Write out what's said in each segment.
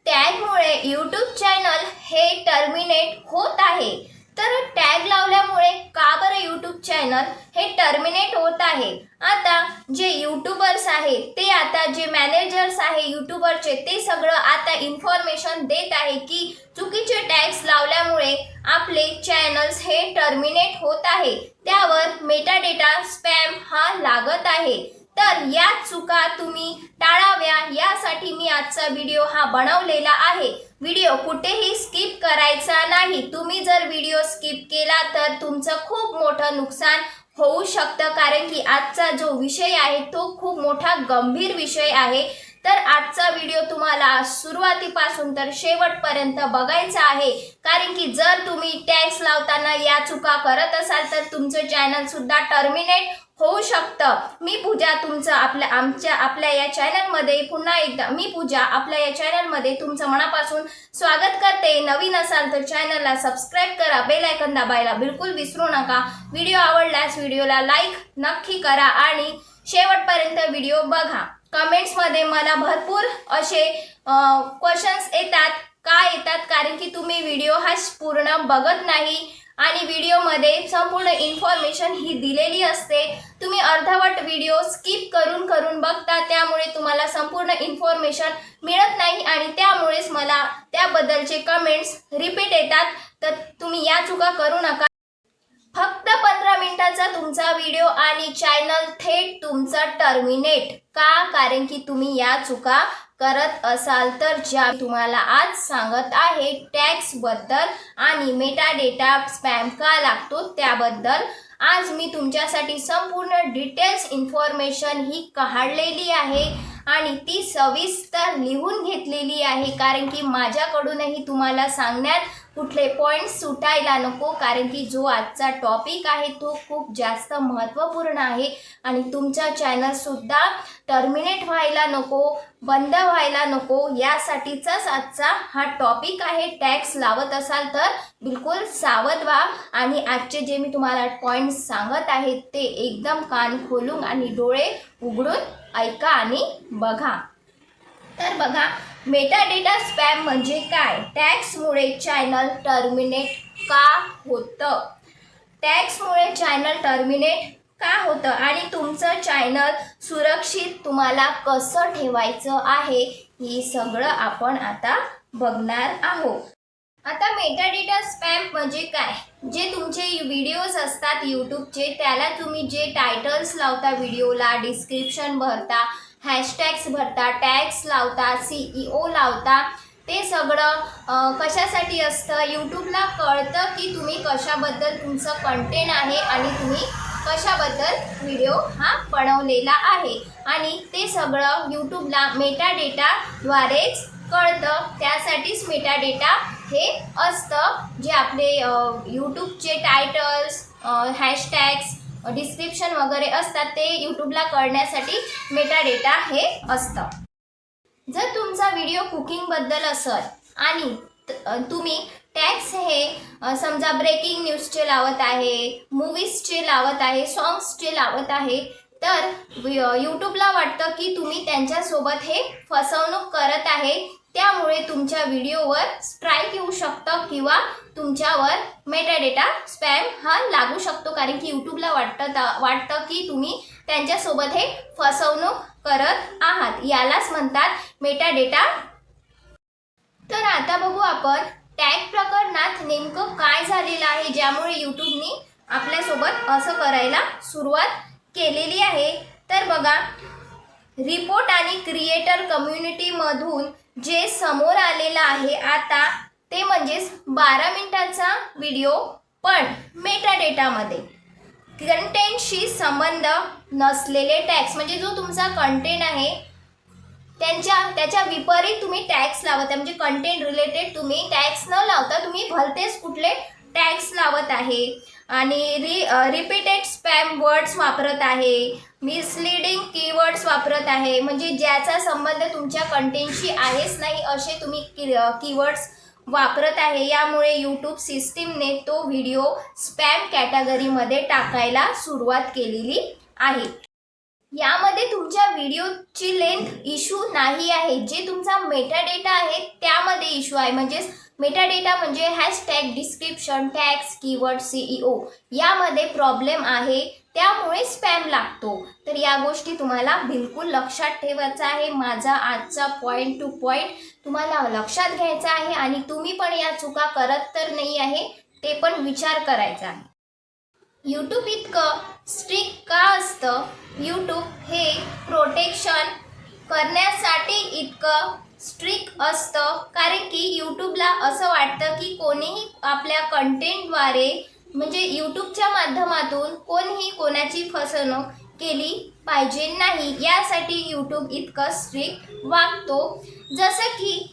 टॅगमुळे YouTube channel हे terminate होत आहे। तर टॅग लावल्यामुळे का बरं यूट्यूब चॅनल हे टर्मिनेट होत आहे? आता जे यूट्यूबर्स आहेत ते आता जे मॅनेजर्स आहे यूट्यूबरचे ते सगळं आता इन्फॉर्मेशन देत आहे की चुकीचे टॅग्स लावल्यामुळे आपले चॅनल्स हे टर्मिनेट होत आहे, त्यावर मेटाडेटा स्पॅम हा लागत आहे। तर या चुका तुम्ही टाळाव्या यासाठी मी आजचा व्हिडिओ हा बनवलेला आहे। व्हिडिओ कुठेही स्किप करायचा नाही। तुम्ही जर व्हिडिओ स्किप केला तर तुमचं खूप मोठं नुकसान होऊ शकतं, कारण की आजचा जो विषय आहे तो खूप मोठा गंभीर विषय आहे। तर आजचा व्हिडिओ तुम्हाला सुरुवातीपासून तर शेवटपर्यंत बघायचा आहे, कारण की जर तुम्ही टॅग्स लावताना या चुका करत असाल तर तुमचं चॅनल सुद्धा टर्मिनेट होऊ शकतं। मी पूजा तुमचं आपल्या या चॅनलमध्ये पुन्हा एकदा मी पूजा आपल्या या चॅनलमध्ये तुमचं मनापासून स्वागत करते। नवीन असाल तर चॅनलला सबस्क्राइब करा, बेल आयकॉन दाबायला बिलकुल विसरू नका। व्हिडिओ आवडल्यास व्हिडिओला लाईक नक्की करा आणि शेवटपर्यंत व्हिडिओ बघा। कमेंट्समध्ये मला भरपूर असे क्वेश्चन्स येतात, का येतात? कारण की तुम्ही व्हिडिओ हा पूर्ण बघत नाही आणि व्हिडिओमध्ये संपूर्ण इन्फॉर्मेशन ही दिलेली असते। तुम्ही अर्धवट व्हिडिओ स्किप करून बघता, त्यामुळे तुम्हाला संपूर्ण इन्फॉर्मेशन मिळत नाही आणि त्यामुळेच मला त्याबद्दलचे कमेंट्स रिपीट येतात। तर तुम्ही या चुका करू नका। फक्त 15 मिनिटाचा तुमचा व्हिडिओ आणि चॅनल थेट तुमचं टर्मिनेट का? कारण की तुम्ही या चुका करत असाल तर ज्या तुम्हाला आज सांगत आहे टॅग्स बद्दल आणि मेटाडेटा स्पॅम का लागतो त्याबद्दल आज मी तुमच्यासाठी संपूर्ण डिटेल्स इन्फॉर्मेशन ही काढलेली आहे आणि ती सविस्तर लिहून घेतलेली आहे, कारण की माझ्याकडूनही तुम्हाला सांगण्यात कुठले पॉइंट्स सुटायला नको, कारण की जो आजचा टॉपिक आहे तो खूप जास्त महत्त्वपूर्ण आहे आणि तुमचा चॅनल सुद्धा टर्मिनेट व्हायला नको, बंद व्हायला नको, यासाठीचाच आजचा हा टॉपिक आहे। टॅग्स लावत असाल तर बिलकुल सावध व्हा आणि आजचे जे मी तुम्हाला पॉइंट्स सांगत आहे ते एकदम कान खोलून आणि डोळे उघडून ऐका आणि बघा। तर बघा, मेटाडेटा स्पॅम म्हणजे काय? टॅग्समुळे चॅनल टर्मिनेट का होतं? टॅग्समुळे चॅनल टर्मिनेट का होतं आणि तुमचं चॅनल सुरक्षित तुम्हाला कसं ठेवायचं आहे हे सगळं आपण आता बघणार आहोत। आता मेटाडेटा स्पॅम म्हणजे काय? जे तुमचे व्हिडिओज असतात यूट्यूबचे, त्याला तुम्ही जे टायटल्स लावता व्हिडिओला, डिस्क्रिप्शन भरता, हॅशटॅग्स भरता, टॅग्स लावता, CEO लावता, ते सगळं कशासाठी असतं? यूट्यूबला कळतं की तुम्ही कशाबद्दल तुमचं कंटेंट आहे आणि तुम्ही कशाबद्दल व्हिडिओ हा बनवलेला आहे आणि ते सगळं यूट्यूबला मेटाडेटाद्वारेच कळतं। त्यासाठीच मेटाडेटा हे असतं, जे आपले यूट्यूबचे टायटल्स, हॅशटॅग्स, डिस्क्रिप्शन वगैरे असतात ते यूट्यूबला कळण्यासाठी मेटाडेटा हे असतं। जर तुमचा व्हिडिओ कुकिंगबद्दल असेल आणि तुम्ही टॅग्स हे समजा ब्रेकिंग न्यूजचे लावत आहे, मूवीजचे लावत आहे, सॉंग्सचे लावत आहे, तर यूट्यूबला वाटतं की तुम्ही त्यांच्यासोबत हे फसवणूक करत आहे, त्यामुळे तुमच्या व्हिडिओवर स्ट्राईक येऊ शकतं किंवा तुमच्यावर मेटाडेटा स्पॅम हा लागू शकतो, कारण की यूट्यूबला वाटतं की तुम्ही त्यांच्यासोबत हे फसवणूक करत आहात। यालाच म्हणतात मेटाडेटा। तर आता बघू आपण टॅग प्रकरणात नेमकं काय झालेलं आहे, ज्यामुळे यूट्यूबने आपल्यासोबत असं करायला सुरुवात केलेली आहे। तर बघा, रिपोर्ट आणि क्रिएटर कम्युनिटीमधून जे समोर आलेलं आहे आता ते म्हणजेच 12 मिनिटाचा व्हिडिओ पण मेटाडेटामध्ये कंटेंटशी संबंध नसलेले टॅग्स, म्हणजे जो तुमचा कंटेंट आहे त्याच्या विपरीत तुम्ही टॅग्स लावत आहे, म्हणजे कंटेंट रिलेटेड तुम्ही टॅग्स न लावता तुम्ही भलतेच कुठले टॅग्स लावत आहे आणि रिपीटेड स्पॅम वर्ड्स वापरत आहे, मिसलीडिंग कीवर्ड्स वापरत आहे, म्हणजे ज्याचा संबंध तुमच्या कंटेंटशी आहेच नाही असे तुम्ही कीवर्ड्स वापरत आहे। यामुळे यूट्यूब सिस्टीमने तो व्हिडिओ स्पॅम कॅटेगरीमध्ये टाकायला सुरुवात केलेली आहे। यामध्ये तुमच्या व्हिडिओची लेंथ इश्यू नाही आहे, जे तुमचा मेटा डेटा आहे त्यामध्ये इश्यू आहे. म्हणजेच मेटा डेटा म्हणजे hashtag, description, tags, keyword, CEO यामध्ये प्रॉब्लेम आहे, त्यामुळे स्पॅम लागतो. तर या गोष्टी तुम्हाला बिलकुल लक्षात ठेवायचं आहे. माझा आजचा पॉईंट टू पॉईंट तुम्हाला लक्षात घ्यायचा आहे आणि तुम्ही पण या चुका करत तर नाही आहे ते पण विचार करायचा आहे. यूट्यूब इतकं स्ट्रिक्ट का असतं? यूट्यूब हे प्रोटेक्शन करण्यासाठी इतकं स्ट्रिक्ट असतं कारण की यूट्यूबला असं वाटतं की कोणीही आपल्या कंटेंटद्वारे म्हणजे यूट्यूबच्या माध्यमातून कोणीही कोणाची फसवणूक केली पाहिजे नाही, यासाठी यूट्यूब इतकं स्ट्रिक्ट वागतो. जसं की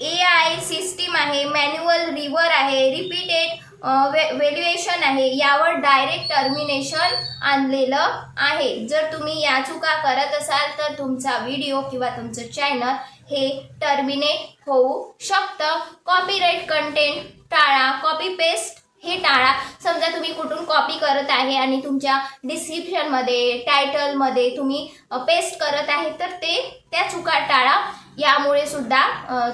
AI सिस्टीम आहे, मॅन्युअल रिव्हर आहे, रिपीटेड व्हॅल्युएशन आहे, यावर डायरेक्ट टर्मिनेशन आणलेलं आहे. जर तुम्ही या चुका करत असाल तर तुमचा व्हिडिओ किंवा तुमचं चॅनल हे टर्मिनेट होऊ शकतं. कॉपीराइट कंटेंट टाळा, कॉपी पेस्ट हे टाळा. समजा तुम्ही कुठून कॉपी करत आहे आणि तुमच्या डिस्क्रिप्शनमध्ये, टायटलमध्ये तुम्ही पेस्ट करत आहे तर त्या चुका टाळा. यामुळे सुद्धा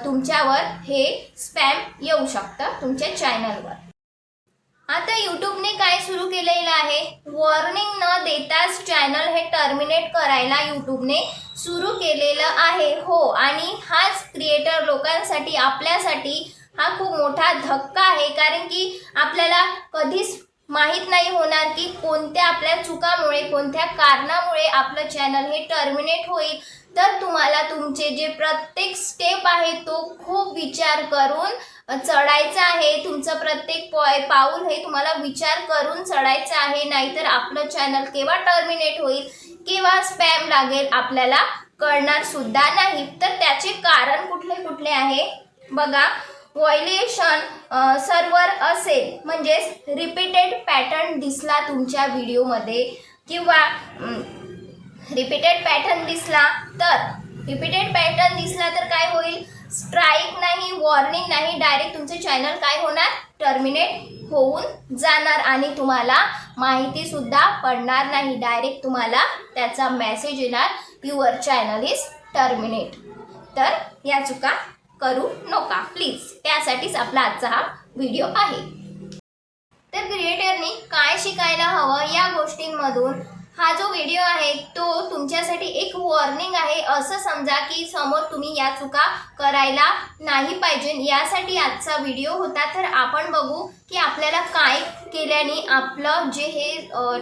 तुमच्यावर हे स्पॅम येऊ शकतं तुमच्या चॅनलवर. आता यूट्यूबने काय सुरू केलेलं आहे? वॉर्निंग न देताच चॅनल हे टर्मिनेट करायला यूट्यूबने सुरू केलेलं आहे. हो, आणि हाच क्रिएटर लोकांसाठी, आपल्यासाठी हा खूप मोठा धक्का आहे कारण की आपल्याला कधीच माहीत नाही होणार की कोणत्या आपल्या चुकामुळे, कोणत्या कारणामुळे आपलं चॅनल हे टर्मिनेट होईल. तर तुम्हाला तुमचे जे प्रत्येक स्टेप आहे तो खूप विचार करून चढायचा आहे. तुमचं प्रत्येक पाऊल हे तुम्हाला विचार करून चढायचं आहे, नाहीतर आपलं चॅनल केव्हा टर्मिनेट होईल, केव्हा स्पॅम लागेल आपल्याला कळणार सुद्धा नाही. तर त्याचे कारण कुठले कुठले आहे बघा. व्हायलेशन सर्व्हर असेल, म्हणजेच रिपीटेड पॅटर्न दिसला तुमच्या व्हिडिओमध्ये किंवा रिपीटेड पॅटर्न दिसला तर काय होईल? स्ट्राईक नाही, वॉर्निंग नाही, डायरेक्ट तुमचे चॅनल काय होणार? टर्मिनेट होऊन जाणार आणि तुम्हाला माहिती सुद्धा पडणार नाही. डायरेक्ट तुम्हाला त्याचा मेसेज येणार, युअर चॅनल इज टर्मिनेट. तर या चुका करू नका प्लीज. त्यासाठीच आपला आजचा हा व्हिडिओ आहे. तर क्रिएटरनी काय शिकायला हवं या गोष्टींमधून हा जो व्हिडिओ आहे तो तुमच्यासाठी एक वॉर्निंग आहे. असं समजा की समोर तुम्ही या चुका करायला नाही पाहिजे, यासाठी आजचा व्हिडिओ होता. तर आपण बघू की आपल्याला काय केल्याने आपलं जे हे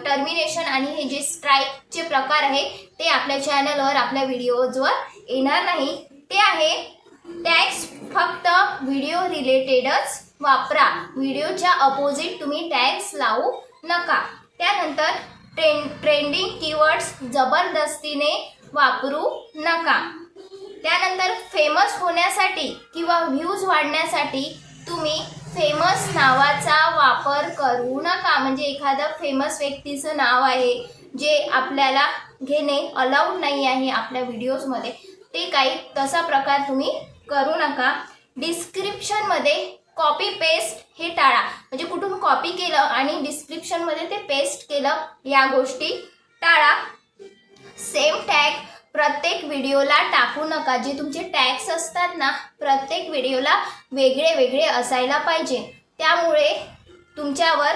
टर्मिनेशन आणि हे जे स्ट्राईकचे प्रकार आहे ते आपल्या चॅनलवर, आपल्या व्हिडिओजवर येणार नाही. ते आहे टॅग्स. फक्त व्हिडिओ रिलेटेडच वापरा. व्हिडिओच्या अपोजिट तुम्ही टॅग्स लावू नका. त्यानंतर ट्रेंडिंग कीवर्ड्स जबरदस्तीने वापरू नका. त्यानंतर फेमस होण्यासाठी किंवा व्ह्यूज वाढण्यासाठी तुम्ही फेमस नावाचा वापर करू नका. म्हणजे एखादं फेमस व्यक्तीचं नाव आहे जे आपल्याला घेणे अलाउड नाही आहे आपल्या व्हिडिओजमध्ये, ते काही तसा प्रकार तुम्ही करू नका. डिस्क्रिप्शनमध्ये कॉपी पेस्ट हे टाळा. म्हणजे कुठून कॉपी केलं आणि डिस्क्रिप्शनमध्ये ते पेस्ट केलं, या गोष्टी टाळा. सेम टॅग प्रत्येक व्हिडिओला टाकू नका. जे तुमचे टॅग्स असतात ना, प्रत्येक व्हिडिओला वेगळे वेगळे असायला पाहिजे. त्यामुळे तुमच्यावर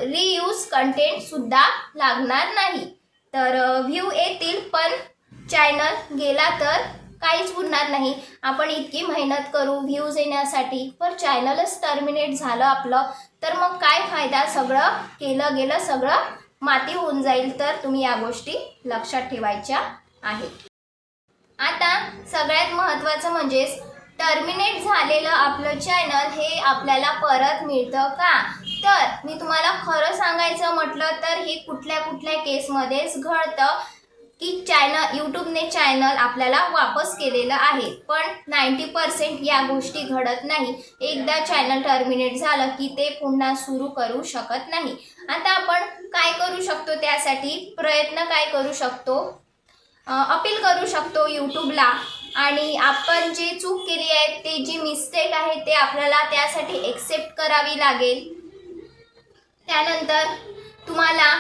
रियूज कंटेंटसुद्धा लागणार नाही. तर व्ह्यू येतील पण चॅनल गेला तर काहीच उरणार नाही. आपण इतकी मेहनत करू व्ह्यूज येण्यासाठी, पण चॅनलच टर्मिनेट झालं आपलं, तर मग काय फायदा? सगळं केलं गेलं, सगळं माती होऊन जाईल. तर तुम्ही या गोष्टी लक्षात ठेवायच्या आहेत. आता सगळ्यात महत्त्वाचं म्हणजेच टर्मिनेट झालेलं आपलं चॅनल हे आपल्याला परत मिळतं का? तर मी तुम्हाला खरं सांगायचं म्हटलं तर हे कुठल्या कुठल्या केसमध्येच घडतं की यूट्यूबने चॅनल आपल्याला वापस केलेलं आहे. पण 90% या गोष्टी घडत नाही. एकदा चॅनल टर्मिनेट झालं की ते पुन्हा सुरू करू शकत नाही. आता आपण काय करू शकतो? त्यासाठी प्रयत्न काय करू शकतो? अपील करू शकतो यूट्यूबला, आणि आपण जे चूक केली आहे, ते जी मिस्टेक आहे ते आपल्याला त्यासाठी एक्सेप्ट करावी लागेल. त्यानंतर तुम्हाला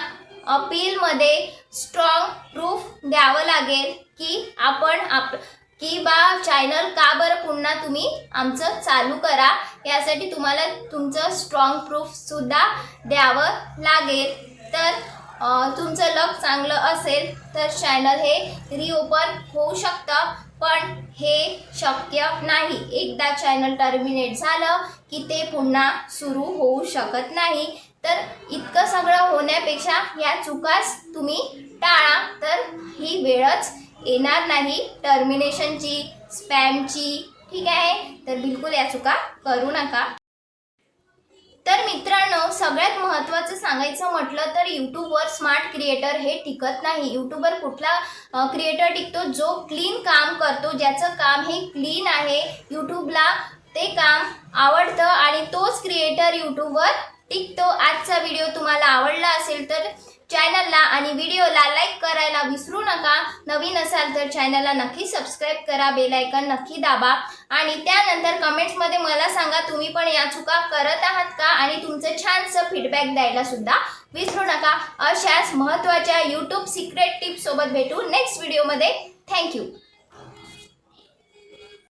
अपीलमध्ये स्ट्रॉंग प्रूफ द्यावं लागेल की की बा चॅनल का बरं पुन्हा तुम्ही आमचं चालू करा, यासाठी तुम्हाला तुमचं स्ट्रॉंग प्रूफसुद्धा द्यावं लागेल. तर तुमचं लक चांगलं असेल तर चॅनल हे रिओपन होऊ शकतं, पण हे शक्य नाही. एकदा चॅनल टर्मिनेट झालं की ते पुन्हा सुरू होऊ शकत नाही. तर इतकं सगळं होण्यापेक्षा या चुकाच तुम्ही टाळा, तर ही वेळच येणार नाही टर्मिनेशनची, स्पॅमची. ठीक आहे, तर बिलकुल या चुका करू नका. तर मित्रांनो, सगळ्यात महत्त्वाचं सांगायचं म्हटलं तर यूट्यूबवर स्मार्ट क्रिएटर हे टिकत नाही. यूट्यूबवर कुठला क्रिएटर टिकतो? जो क्लीन काम करतो, ज्याचं काम हे क्लीन आहे, यूट्यूबला ते काम आवडतं आणि तोच क्रिएटर यूट्यूबवर टिकतो. आजचा व्हिडिओ तुम्हाला आवडला असेल तर चॅनलला आणि व्हिडिओला लाईक करायला विसरू नका. नवीन असाल तर चॅनलला नक्की सबस्क्राईब करा, बेल आयकॉन नक्की दाबा आणि त्यानंतर कमेंट्समध्ये मला सांगा तुम्ही पण या चुका करत आहात का, आणि तुमचं छानसं फीडबॅक द्यायला सुद्धा विसरू नका. अशाच महत्त्वाच्या यूट्यूब सिक्रेट टिप्स सोबत भेटू नेक्स्ट व्हिडिओमध्ये. थँक्यू.